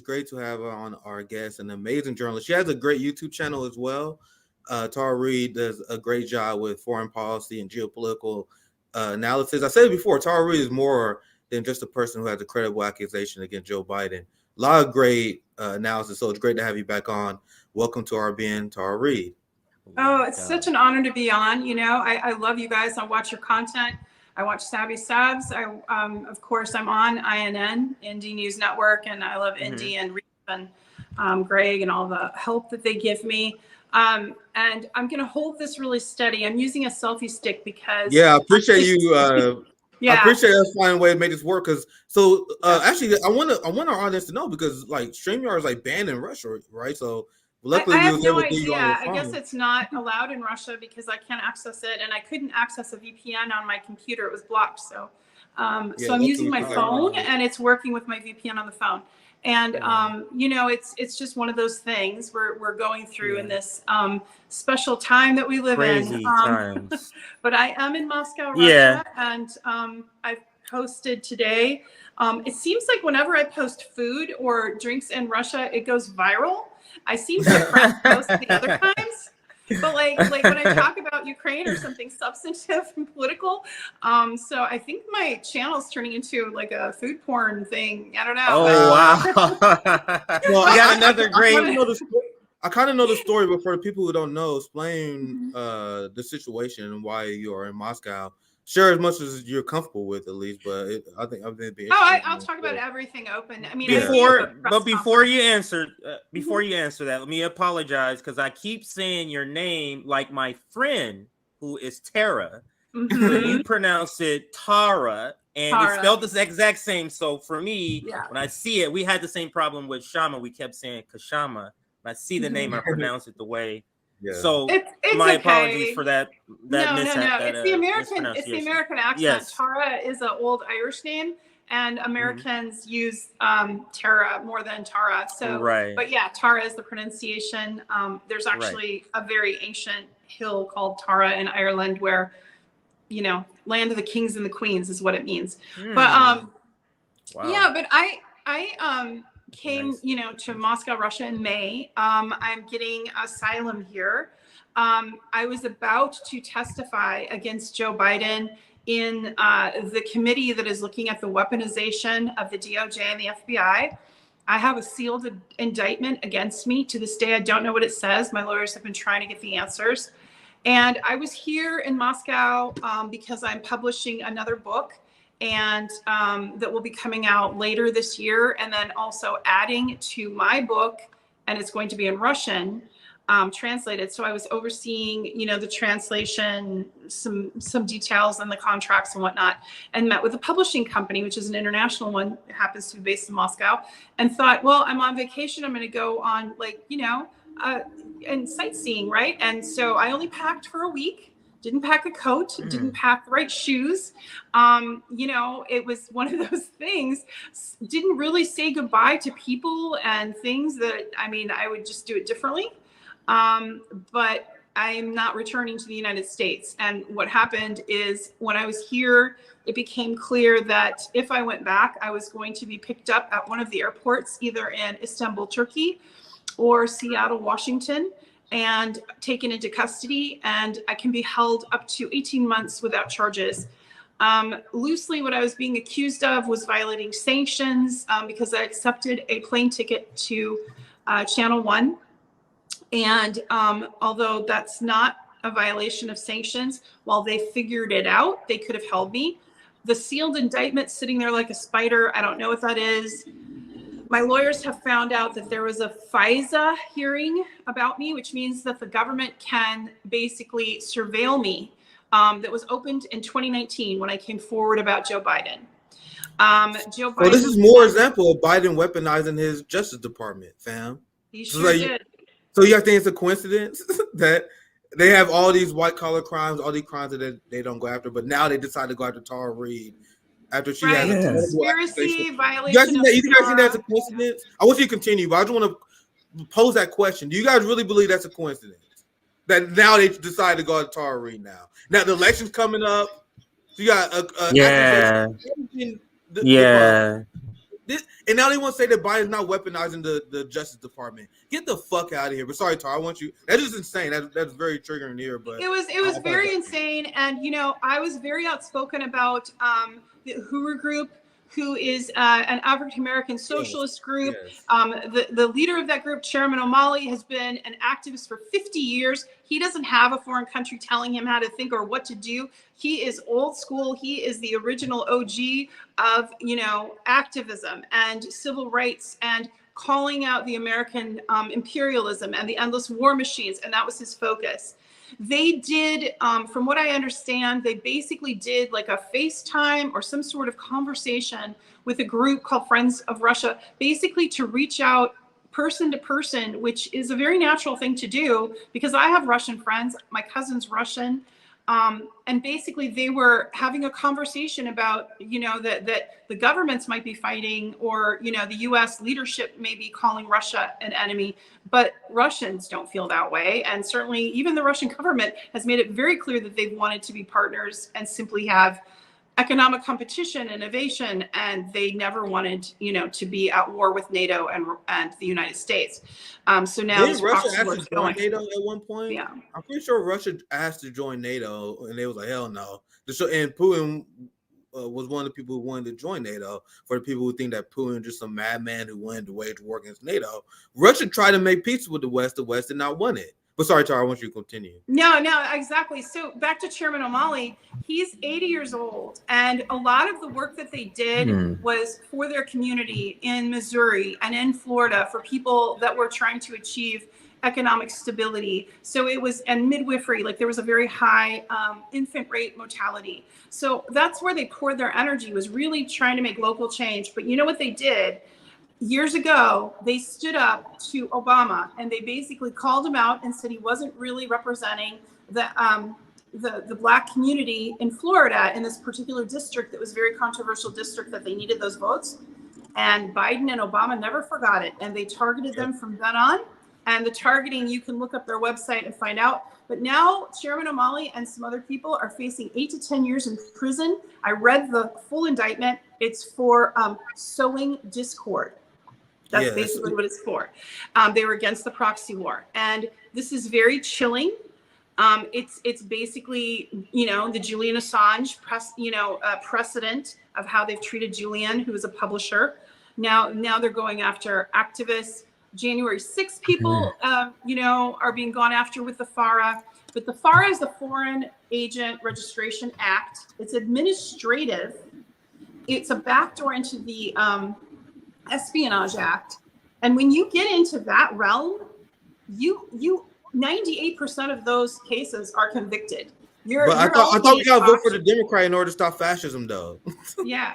great to have her on our guest, an amazing journalist. She has a great YouTube channel as well. Tara Reade does a great job with foreign policy and geopolitical analysis. I said it before, Tara Reade is more than just a person who has a credible accusation against Joe Biden. A lot of great analysis, so it's great to have you back on. Welcome to RBN, Tara Reade. Oh, it's such an honor to be on. You know, I love you guys. I watch your content. I watch Savvy Sabs. Of course, I'm on INN, Indie News Network, and I love Indie and Reade and Greg and all the help that they give me. And I'm going to hold this really steady. I'm using a selfie stick because I appreciate you. I appreciate us finding a way to make this work. Actually, I want our audience to know, because like StreamYard is like banned in Russia, right? So luckily, I have no idea. I guess it's not allowed in Russia because I can't access it, and I couldn't access a VPN on my computer. It was blocked. So I'm using my phone, and it's working with my VPN on the phone. And you know, it's just one of those things we're going through in this special time that we live in. Times. But I am in Moscow, Russia, and I've posted today. It seems like whenever I post food or drinks in Russia, it goes viral. I seem to press post the other times. But like when I talk about Ukraine or something substantive and political, so I think my channel's turning into like a food porn thing. I don't know. Oh wow! Well, I got another great. I kind of know the story, but for the people who don't know, explain the situation and why you are in Moscow. Share as much as you're comfortable with, at least. But I think it'd be. I'll talk about everything open. I mean, before you answer that, let me apologize, because I keep saying your name like my friend who is Tara. But you pronounce it Tara, and it's spelled the exact same. So for me, when I see it, we had the same problem with Shama. We kept saying Kashama. When I see the name, I pronounce it the way. Yeah. So it's my apologies for that. No. It's the American accent. Yes. Tara is an old Irish name, and Americans use Tara more than Tara. So, but yeah, Tara is the pronunciation. There's actually a very ancient hill called Tara in Ireland, where, you know, land of the kings and the queens is what it means. But yeah, but I came, you know, to Moscow, Russia in May. I'm getting asylum here. I was about to testify against Joe Biden in the committee that is looking at the weaponization of the DOJ and the FBI. I have a sealed indictment against me. To this day, I don't know what it says. My lawyers have been trying to get the answers. And I was here in Moscow because I'm publishing another book, and that will be coming out later this year, and then also adding to my book, and it's going to be in Russian, translated. So I was overseeing, you know, the translation, some details and the contracts and whatnot, and met with a publishing company, which is an international one, it happens to be based in Moscow, and thought, well, I'm on vacation, I'm going to go on, like, you know, and sightseeing, right? And so I only packed for a week. Didn't pack a coat, didn't pack the right shoes. You know, it was one of those things, didn't really say goodbye to people and things that, I mean, I would just do it differently. But I'm not returning to the United States. And what happened is, when I was here, it became clear that if I went back, I was going to be picked up at one of the airports, either in Istanbul, Turkey, or Seattle, Washington, and taken into custody, and I can be held up to 18 months without charges. Loosely, what I was being accused of was violating sanctions, because I accepted a plane ticket to Channel 1. And although that's not a violation of sanctions, while they figured it out, they could have held me. The sealed indictment sitting there like a spider, I don't know what that is. My lawyers have found out that there was a FISA hearing about me, which means that the government can basically surveil me, that was opened in 2019 when I came forward about Joe Biden. Joe Biden. Well, this is more example of Biden weaponizing his Justice Department, fam. He sure did. So you think it's a coincidence that they have all these white collar crimes, all these crimes that they don't go after, but now they decide to go after Tara Reade after she has a conspiracy violation? You guys think that's a coincidence? I want you to continue, but I just want to pose that question. Do you guys really believe that's a coincidence? That now they decide to go to Tara Reade now? Now the election's coming up. So you got And now they want to say that Biden's not weaponizing the Justice Department. Get the fuck out of here. But sorry, Tar, I want you. That's just insane. That's very triggering here. But it was very insane. And I was very outspoken about the Hoover Group, who is an African American socialist group. Yes. The leader of that group, Chairman O'Malley, has been an activist for 50 years. He doesn't have a foreign country telling him how to think or what to do. He is old school. He is the original OG of, activism and civil rights and calling out the American imperialism and the endless war machines. And that was his focus. They did, from what I understand, they basically did like a FaceTime or some sort of conversation with a group called Friends of Russia, basically to reach out person to person, which is a very natural thing to do because I have Russian friends. My cousin's Russian. And basically they were having a conversation about, that the governments might be fighting or, the US leadership may be calling Russia an enemy, but Russians don't feel that way. And certainly even the Russian government has made it very clear that they've wanted to be partners and simply have economic competition, innovation, and they never wanted, to be at war with NATO and the United States. So now Russia asked to join NATO at one point. Yeah, I'm pretty sure Russia asked to join NATO, and they was like, "Hell no." And Putin was one of the people who wanted to join NATO. For the people who think that Putin is just some madman who wanted to wage war against NATO, Russia tried to make peace with the West. The West did not want it. But sorry, Tara, I want you to continue. No, exactly. So back to Chairman O'Malley, he's 80 years old. And a lot of the work that they did was for their community in Missouri and in Florida for people that were trying to achieve economic stability. So it was, and midwifery, like there was a very high infant rate mortality. So that's where they poured their energy, was really trying to make local change. But you know what they did? Years ago, they stood up to Obama and they basically called him out and said he wasn't really representing the Black community in Florida in this particular district that was a very controversial district that they needed those votes. And Biden and Obama never forgot it. And they targeted them from then on. And the targeting, you can look up their website and find out. But now Chairman O'Malley and some other people are facing 8 to 10 years in prison. I read the full indictment. It's for sowing discord. That's basically what it's for. They were against the proxy war. And this is very chilling. It's basically, the Julian Assange precedent of how they've treated Julian, who is a publisher. Now they're going after activists. January 6th people, are being gone after with the FARA. But the FARA is the Foreign Agent Registration Act. It's administrative. It's a backdoor into the Espionage Act. And when you get into that realm, you 98% of those cases are convicted. I thought we gotta vote for the Democrat in order to stop fascism, though. Yeah,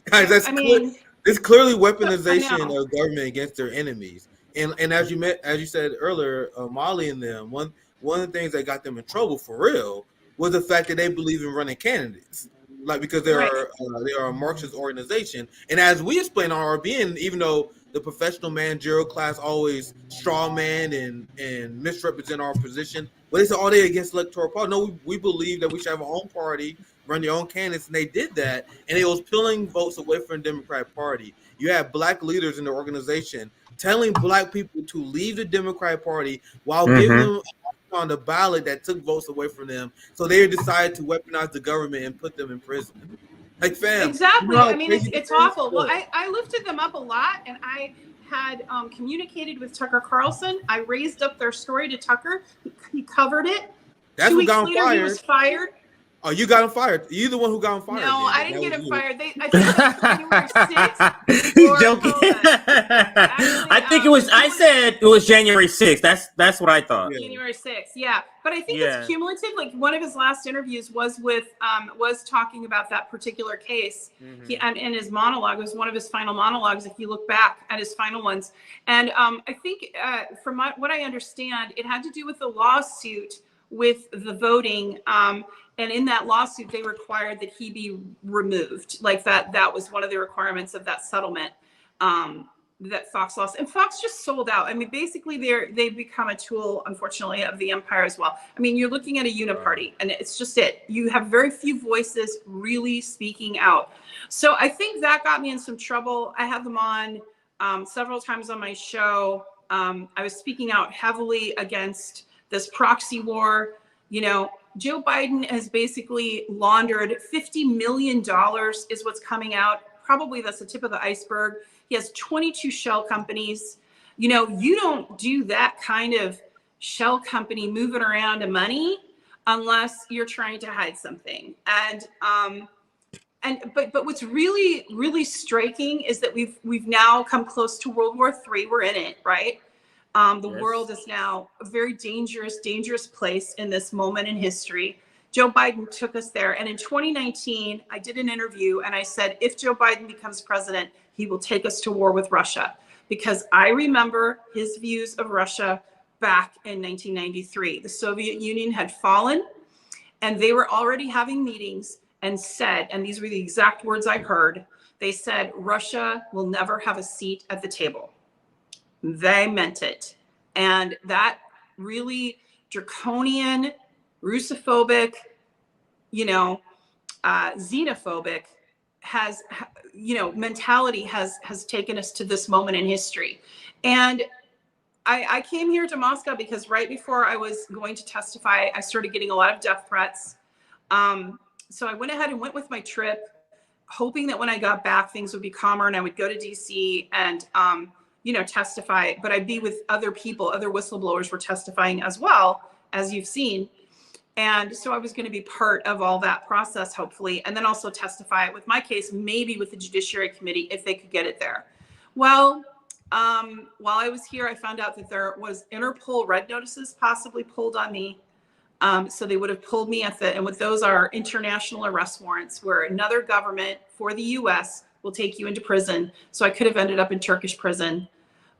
guys, it's clearly weaponization of government against their enemies. And as you said earlier, Molly and them, one of the things that got them in trouble for real was the fact that they believe in running candidates. Like, because they are a Marxist organization. And as we explain on RBN, even though the professional managerial class always straw man and misrepresent our position, but they say, they against electoral party. No, we believe that we should have our own party, run your own candidates, and they did that. And it was pulling votes away from the Democratic Party. You have Black leaders in the organization telling Black people to leave the Democratic Party while giving them on the ballot that took votes away from them, so they decided to weaponize the government and put them in prison. Like, fam, exactly. I mean, it's awful. Well, I lifted them up a lot, and I had communicated with Tucker Carlson. I raised up their story to Tucker. He covered it. That's 2 what weeks got him later, fired. he was fired. Oh, you got him fired. You the one who got him fired. No, I didn't get him fired. I think it was January 6th. He's joking. Actually, I think I said it was January 6th. That's what I thought. January 6th, yeah. But I think it's cumulative. Like, one of his last interviews was talking about that particular case. And in his monologue, it was one of his final monologues, if you look back at his final ones. And I think from what I understand, it had to do with the lawsuit with the voting. And in that lawsuit, they required that he be removed. Like that was one of the requirements of that settlement. that Fox lost, and Fox just sold out. I mean, basically they've become a tool, unfortunately, of the empire as well. I mean, you're looking at a uniparty, and it's just it. You have very few voices really speaking out. So I think that got me in some trouble. I had them on several times on my show. I was speaking out heavily against this proxy war. You know, Joe Biden has basically laundered $50 million is what's coming out. Probably that's the tip of the iceberg. He has 22 shell companies. You know, you don't do that kind of shell company moving around of money unless you're trying to hide something. But what's really, really striking is that we've now come close to World War III. We're in it, right? The world is now a very dangerous place in this moment in history. Joe Biden took us there. And in 2019, I did an interview and I said, if Joe Biden becomes president, he will take us to war with Russia. Because I remember his views of Russia back in 1993. The Soviet Union had fallen and they were already having meetings and said, and these were the exact words I heard, they said, Russia will never have a seat at the table. They meant it. And that really draconian, Russophobic, you know, xenophobic mentality has taken us to this moment in history. And I came here to Moscow because right before I was going to testify, I started getting a lot of death threats. So I went ahead and went with my trip, hoping that when I got back, things would be calmer and I would go to DC and, testify, but I'd be with other people, other whistleblowers were testifying as well, as you've seen. And so I was going to be part of all that process, hopefully, and then also testify with my case, maybe with the Judiciary Committee, if they could get it there. Well, while I was here, I found out that there was Interpol red notices possibly pulled on me. So they would have pulled me and what those are international arrest warrants, where another government for the US will take you into prison. So I could have ended up in Turkish prison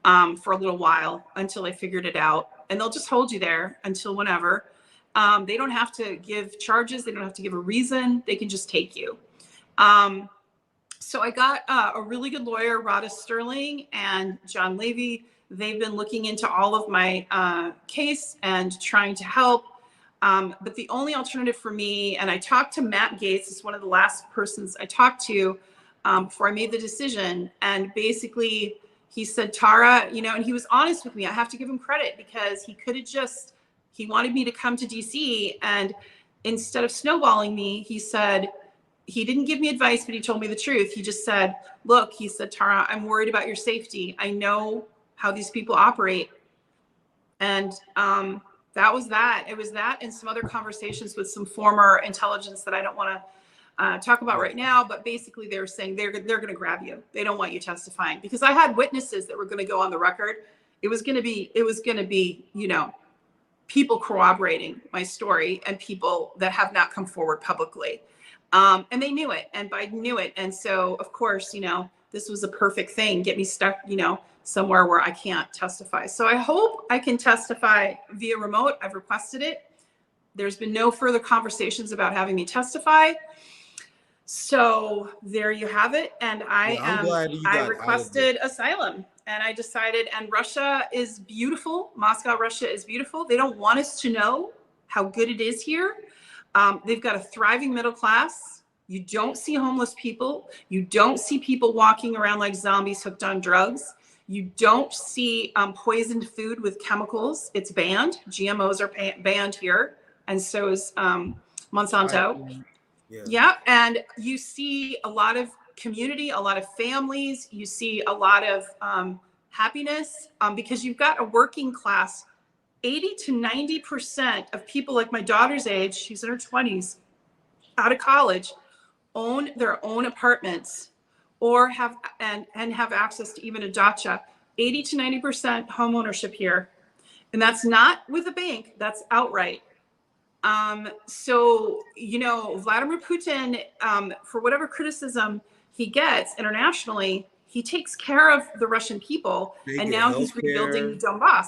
for a little while until I figured it out. And they'll just hold you there until whenever. They don't have to give charges. They don't have to give a reason. They can just take you. So I got a really good lawyer, Rada Sterling and John Levy. They've been looking into all of my case and trying to help. But the only alternative for me, and I talked to Matt Gaetz, is one of the last persons I talked to before I made the decision. And basically he said, Tara, and he was honest with me. I have to give him credit because he could have he wanted me to come to DC, and instead of snowballing me, he said, he didn't give me advice, but he told me the truth. He just said, look, he said, Tara, I'm worried about your safety. I know how these people operate. And that was that. It was that and some other conversations with some former intelligence that I don't want to talk about right now. But basically they were saying they're going to grab you. They don't want you testifying because I had witnesses that were going to go on the record. It was going to be, people corroborating my story and people that have not come forward publicly. And they knew it, and Biden knew it. And so, of course, this was a perfect thing, get me stuck, somewhere where I can't testify. So I hope I can testify via remote. I've requested it. There's been no further conversations about having me testify. So there you have it. And I requested asylum. And I decided, and Russia is beautiful. Moscow, Russia is beautiful. They don't want us to know how good it is here. They've got a thriving middle class. You don't see homeless people. You don't see people walking around like zombies hooked on drugs. You don't see poisoned food with chemicals. It's banned. GMOs are banned here. And so is Monsanto. Yeah. And you see a lot of community, a lot of families. You see a lot of happiness because you've got a working class. 80 to 90% of people like my daughter's age, she's in her 20s, out of college, own their own apartments or have access to even a dacha. 80 to 90% home ownership here. And that's not with a bank, that's outright. So, Vladimir Putin, for whatever criticism he gets internationally, he takes care of the Russian people. And now he's rebuilding Donbass.